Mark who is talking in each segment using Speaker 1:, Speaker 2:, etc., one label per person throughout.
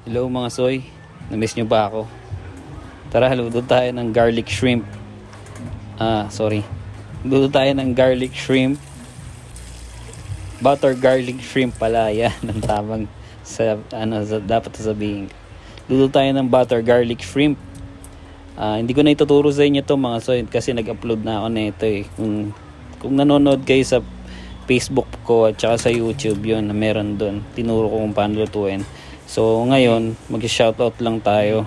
Speaker 1: Hello mga soy, na-miss nyo ba ako? Tara, luto tayo ng garlic shrimp. Luto tayo ng garlic shrimp. Butter garlic shrimp pala, yan ang tamang dapat sabihin. Luto tayo ng butter garlic shrimp. Hindi ko na ituturo sa inyo to mga soy kasi nag-upload na ako na ito eh. Kung nanonood kayo sa Facebook ko at saka sa YouTube, yun na meron doon. Tinuro ko kung paano lutuin. So ngayon, mag-shoutout lang tayo.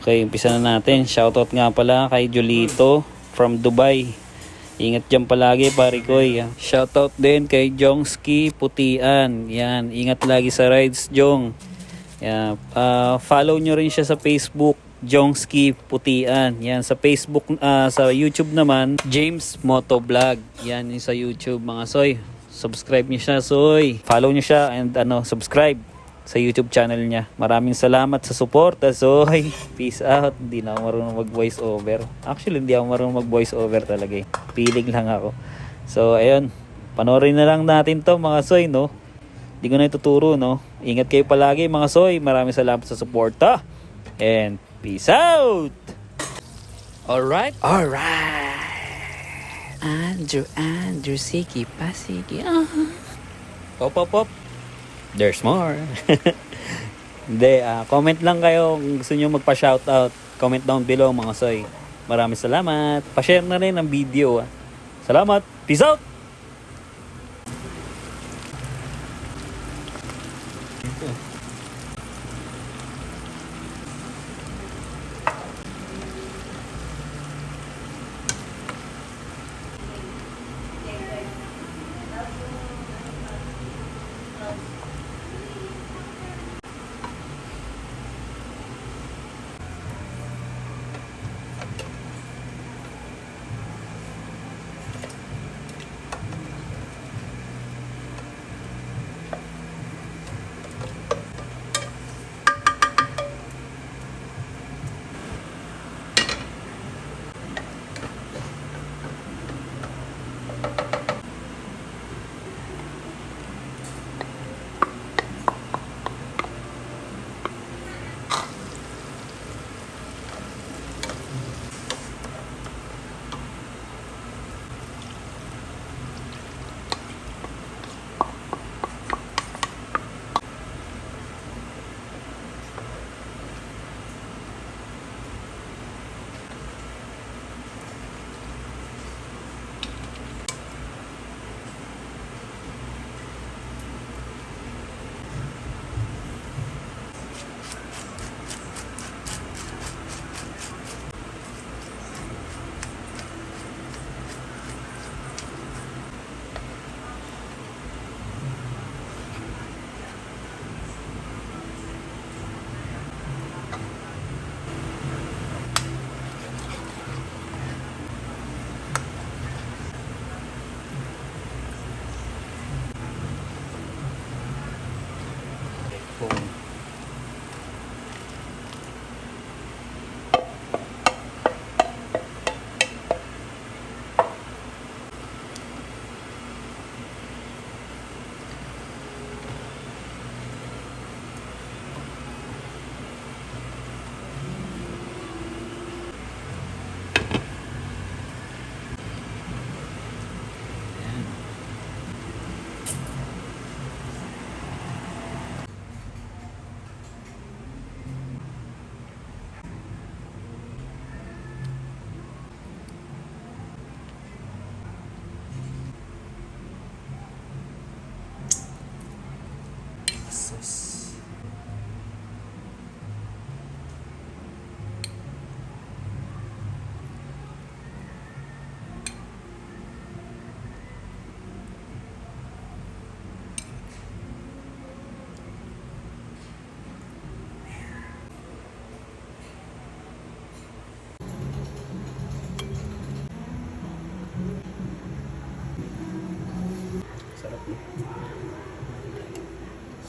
Speaker 1: Okay, umpisa na natin. Shoutout nga pala kay Julito from Dubai. Ingat dyan palagi, pare ko. Shoutout din kay Jongski Putian. Yan, ingat lagi sa rides, Jong. Yan. Follow nyo rin siya sa Facebook, Jongski Putian. Yan, sa Facebook, sa YouTube naman, James Motovlog. Yan, yung sa YouTube, mga soy. Subscribe nyo siya, soy. Follow nyo siya and subscribe sa YouTube channel niya. Maraming salamat sa suporta, soy. Peace out. Hindi na ako marunong mag voice over. Actually, hindi ako marunong mag voice over talaga eh. Piling lang ako. So, ayun. Panoorin na lang natin to mga soy, no? Hindi ko na ituturo, no? Ingat kayo palagi mga soy. Maraming salamat sa suporta. And peace out! Alright? Andrew, sige pa, sige. Pop. There's more. Hindi, comment lang kayo kung gusto nyo magpa-shoutout. Comment down below mga soy. Maraming salamat. Pa-share na rin ang video. Salamat. Peace out!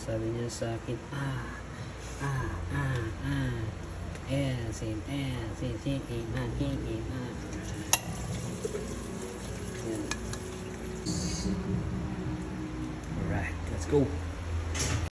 Speaker 1: Sabi niya sa akin, Alright, let's go.